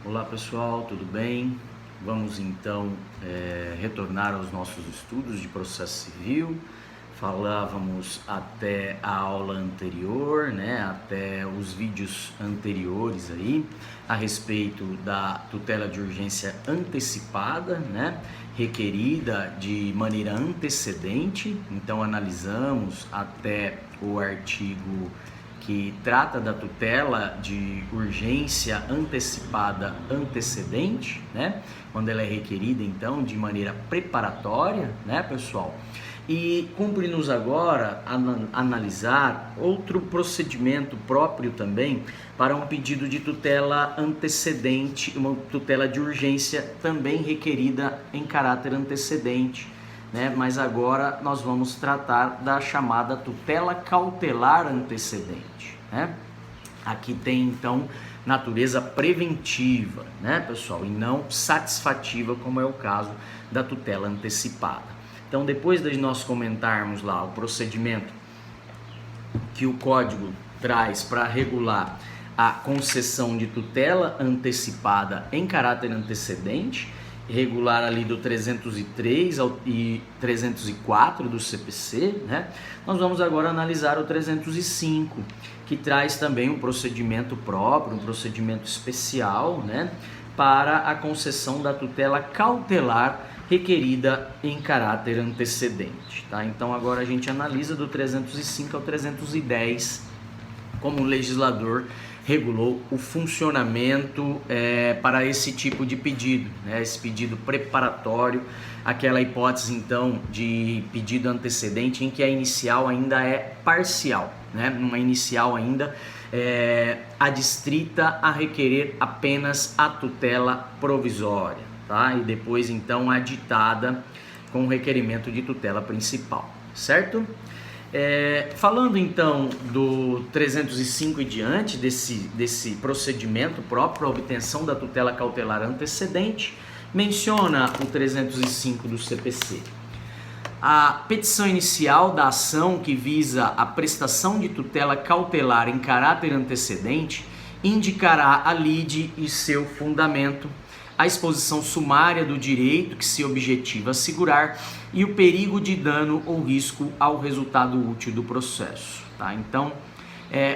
Olá pessoal, tudo bem? Vamos então retornar aos nossos estudos de processo civil. Falávamos até a aula anterior, até os vídeos anteriores aí, a respeito da tutela de urgência antecipada, requerida de maneira antecedente. Então analisamos até o artigo que trata da tutela de urgência antecipada antecedente, quando ela é requerida então de maneira preparatória, pessoal? E cumpre-nos agora analisar outro procedimento próprio também para um pedido de tutela antecedente, uma tutela de urgência também requerida em caráter antecedente. Mas agora nós vamos tratar da chamada tutela cautelar antecedente. Aqui tem então natureza preventiva, pessoal, e não satisfativa, como é o caso da tutela antecipada. Então, depois de nós comentarmos lá o procedimento que o Código traz para regular a concessão de tutela antecipada em caráter antecedente, regular ali do 303 e 304 do CPC, nós vamos agora analisar o 305, que traz também um procedimento próprio, um procedimento especial, para a concessão da tutela cautelar requerida em caráter antecedente, tá? Então agora a gente analisa do 305 ao 310 como o legislador regulou o funcionamento para esse tipo de pedido, esse pedido preparatório, aquela hipótese então de pedido antecedente em que a inicial ainda é parcial, uma inicial ainda adstrita a requerer apenas a tutela provisória, tá? E depois então aditada com o requerimento de tutela principal, certo? Falando então do 305 e diante, desse procedimento próprio para a obtenção da tutela cautelar antecedente, menciona o 305 do CPC. A petição inicial da ação que visa a prestação de tutela cautelar em caráter antecedente indicará a lide e seu fundamento, a exposição sumária do direito que se objetiva assegurar e o perigo de dano ou risco ao resultado útil do processo, tá? Então,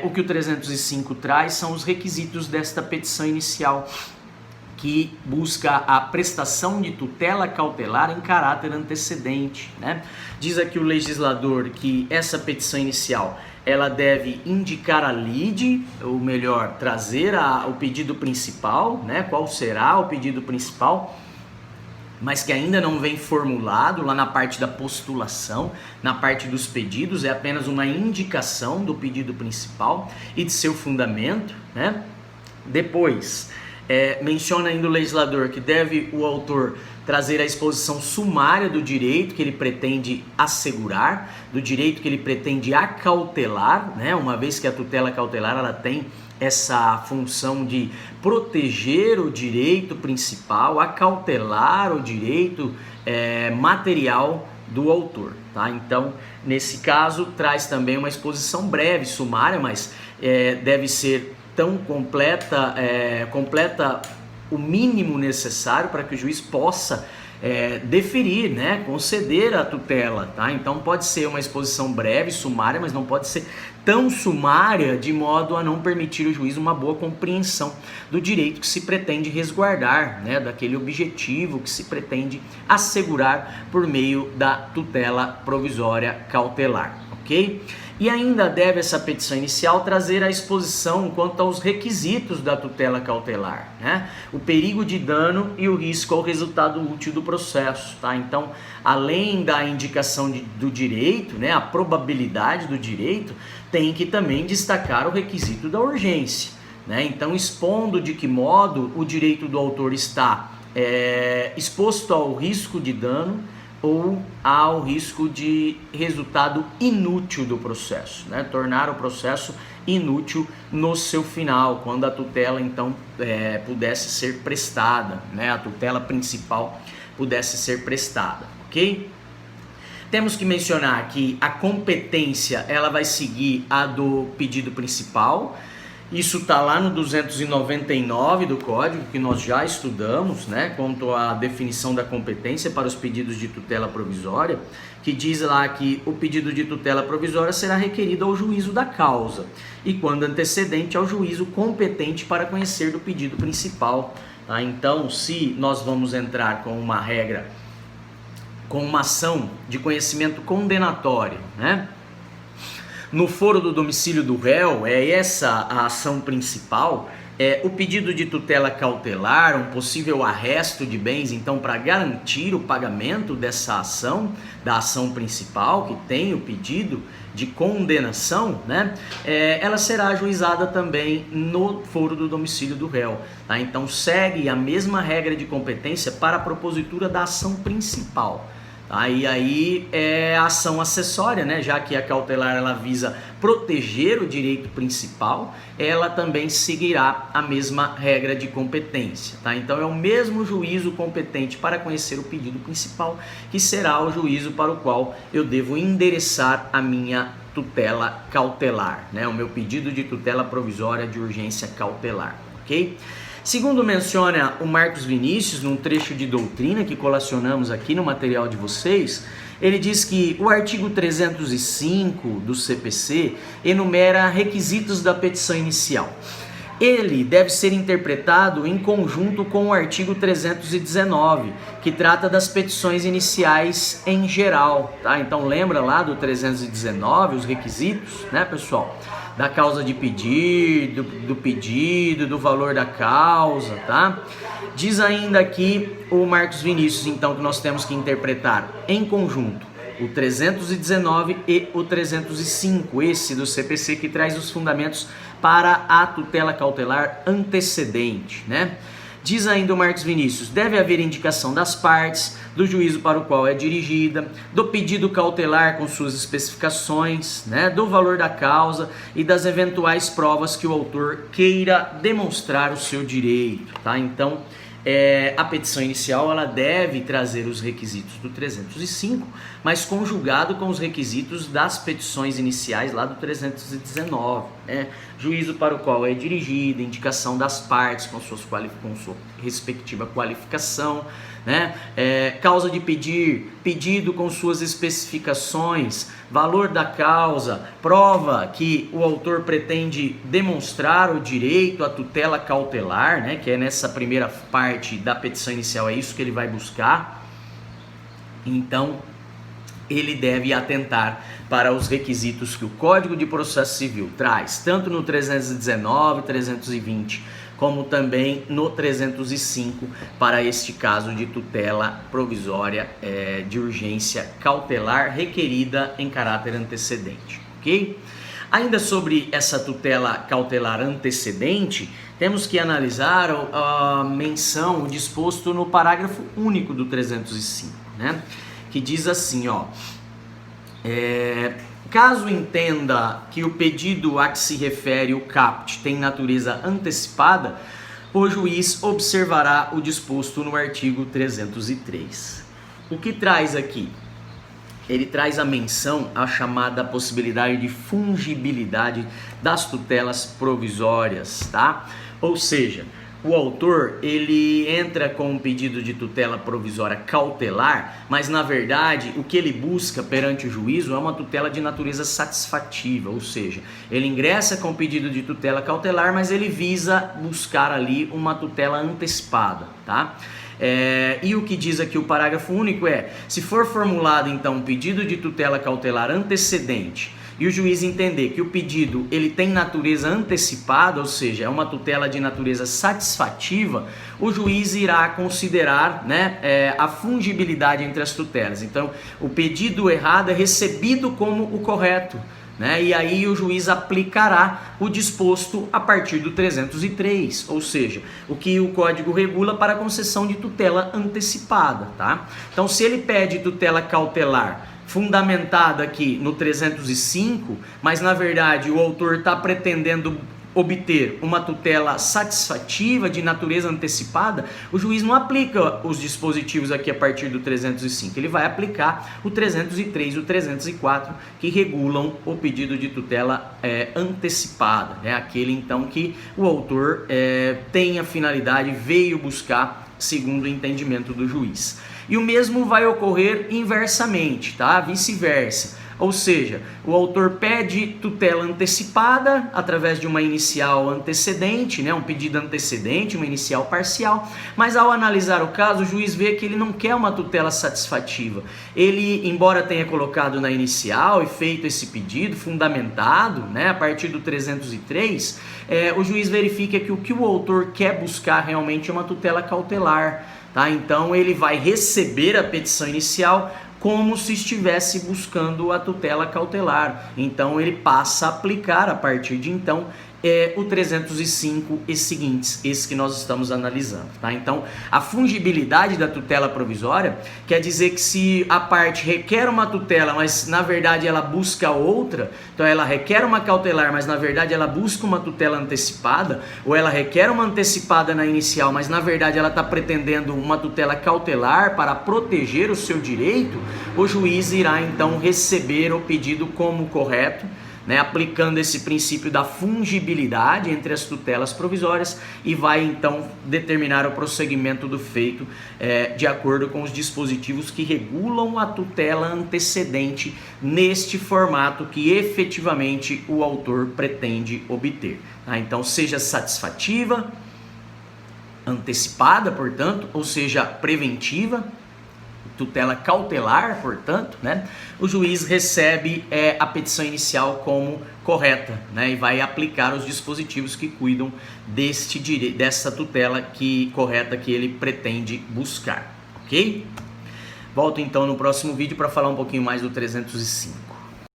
o que o 305 traz são os requisitos desta petição inicial, que busca a prestação de tutela cautelar em caráter antecedente, Diz aqui o legislador que essa petição inicial ela deve indicar a lide, ou melhor, trazer o pedido principal, qual será o pedido principal, mas que ainda não vem formulado lá na parte da postulação, na parte dos pedidos, é apenas uma indicação do pedido principal e de seu fundamento, Depois, menciona ainda o legislador que deve o autor trazer a exposição sumária do direito que ele pretende assegurar, do direito que ele pretende acautelar, uma vez que a tutela cautelar ela tem essa função de proteger o direito principal, acautelar o direito material do autor, tá? Então, nesse caso, traz também uma exposição breve, sumária, mas deve ser tão completa o mínimo necessário para que o juiz possa deferir, conceder a tutela, tá? Então pode ser uma exposição breve, sumária, mas não pode ser tão sumária de modo a não permitir ao juiz uma boa compreensão do direito que se pretende resguardar, daquele objetivo que se pretende assegurar por meio da tutela provisória cautelar, ok? E ainda deve essa petição inicial trazer a exposição quanto aos requisitos da tutela cautelar, o perigo de dano e o risco ao resultado útil do processo, tá? Então, além da indicação do direito, a probabilidade do direito, tem que também destacar o requisito da urgência, Então, expondo de que modo o direito do autor está exposto ao risco de dano ou ao risco de resultado inútil do processo, tornar o processo inútil no seu final, quando a tutela então pudesse ser prestada, a tutela principal pudesse ser prestada, ok? Temos que mencionar que a competência ela vai seguir a do pedido principal Isso está lá no 299 do Código, que nós já estudamos, né, quanto à definição da competência para os pedidos de tutela provisória, que diz lá que o pedido de tutela provisória será requerido ao juízo da causa e, quando antecedente, ao juízo competente para conhecer do pedido principal. Tá? Então, se nós vamos entrar com uma regra, com uma ação de conhecimento condenatório, né, no foro do domicílio do réu, é essa a ação principal, o pedido de tutela cautelar, um possível arresto de bens, então para garantir o pagamento dessa ação, da ação principal, que tem o pedido de condenação, né, ela será ajuizada também no foro do domicílio do réu. Tá? Então segue a mesma regra de competência para a propositura da ação principal. Tá? E aí é a ação acessória, né? Já que a cautelar ela visa proteger o direito principal, ela também seguirá a mesma regra de competência. Tá? Então é o mesmo juízo competente para conhecer o pedido principal, que será o juízo para o qual eu devo endereçar a minha tutela cautelar, né? O meu pedido de tutela provisória de urgência cautelar, ok? Segundo menciona o Marcos Vinícius, num trecho de doutrina que colacionamos aqui no material de vocês, ele diz que o artigo 305 do CPC enumera requisitos da petição inicial. Ele deve ser interpretado em conjunto com o artigo 319, que trata das petições iniciais em geral. Tá? Então lembra lá do 319, os requisitos, né, pessoal? Da causa de pedir, do pedido, do valor da causa, tá? Diz ainda aqui o Marcos Vinícius, então, que nós temos que interpretar em conjunto o 319 e o 305, esse do CPC, que traz os fundamentos para a tutela cautelar antecedente, né? Diz ainda o Marcos Vinícius, deve haver indicação das partes, do juízo para o qual é dirigida, do pedido cautelar com suas especificações, né, do valor da causa e das eventuais provas que o autor queira demonstrar o seu direito. Tá? Então, a petição inicial ela deve trazer os requisitos do 305, mas conjugado com os requisitos das petições iniciais lá do 319, né? Juízo para o qual é dirigida, indicação das partes com sua respectiva qualificação, né? Causa de pedir, pedido com suas especificações, valor da causa, prova que o autor pretende demonstrar o direito à tutela cautelar, né? Que é nessa primeira parte da petição inicial, é isso que ele vai buscar. Então, ele deve atentar para os requisitos que o Código de Processo Civil traz, tanto no 319, 320, como também no 305, para este caso de tutela provisória de urgência cautelar requerida em caráter antecedente, ok? Ainda sobre essa tutela cautelar antecedente, temos que analisar a menção, o disposto no parágrafo único do 305, né? Que diz assim, ó, caso entenda que o pedido a que se refere o caput tem natureza antecipada, o juiz observará o disposto no artigo 303. O que traz aqui? Ele traz a menção à chamada possibilidade de fungibilidade das tutelas provisórias, tá? Ou seja, o autor, ele entra com um pedido de tutela provisória cautelar, mas na verdade o que ele busca perante o juízo é uma tutela de natureza satisfativa, ou seja, ele ingressa com o pedido de tutela cautelar, mas ele visa buscar ali uma tutela antecipada, tá? E o que diz aqui o parágrafo único se for formulado então um pedido de tutela cautelar antecedente e o juiz entender que o pedido ele tem natureza antecipada, ou seja, é uma tutela de natureza satisfativa, o juiz irá considerar, né, a fungibilidade entre as tutelas. Então, o pedido errado é recebido como o correto, né? E aí o juiz aplicará o disposto a partir do 303, ou seja, o que o código regula para a concessão de tutela antecipada, tá? Então, se ele pede tutela cautelar fundamentada aqui no 305, mas na verdade o autor está pretendendo obter uma tutela satisfativa de natureza antecipada, o juiz não aplica os dispositivos aqui a partir do 305, ele vai aplicar o 303 e o 304 que regulam o pedido de tutela antecipada, né? Aquele então que o autor tem a finalidade, veio buscar segundo o entendimento do juiz. E o mesmo vai ocorrer inversamente, tá? Vice-versa. Ou seja, o autor pede tutela antecipada através de uma inicial antecedente, né, um pedido antecedente, uma inicial parcial, mas ao analisar o caso, o juiz vê que ele não quer uma tutela satisfativa. Ele, embora tenha colocado na inicial e feito esse pedido fundamentado, né, a partir do 303, o juiz verifica que o que o autor quer buscar realmente é uma tutela cautelar. Tá? Então ele vai receber a petição inicial como se estivesse buscando a tutela cautelar. Então ele passa a aplicar a partir de então o 305 e seguintes, esse que nós estamos analisando. Tá? Então a fungibilidade da tutela provisória quer dizer que se a parte requer uma tutela, mas na verdade ela busca outra, então ela requer uma cautelar, mas na verdade ela busca uma tutela antecipada, ou ela requer uma antecipada na inicial, mas na verdade ela está pretendendo uma tutela cautelar para proteger o seu direito, o juiz irá então receber o pedido como correto, né, aplicando esse princípio da fungibilidade entre as tutelas provisórias e vai então determinar o prosseguimento do feito de acordo com os dispositivos que regulam a tutela antecedente neste formato que efetivamente o autor pretende obter. Tá? Então seja satisfativa, antecipada, portanto, ou seja, preventiva, tutela cautelar, portanto, né, o juiz recebe a petição inicial como correta, né, e vai aplicar os dispositivos que cuidam dessa tutela correta que ele pretende buscar, ok? Volto então no próximo vídeo para falar um pouquinho mais do 305.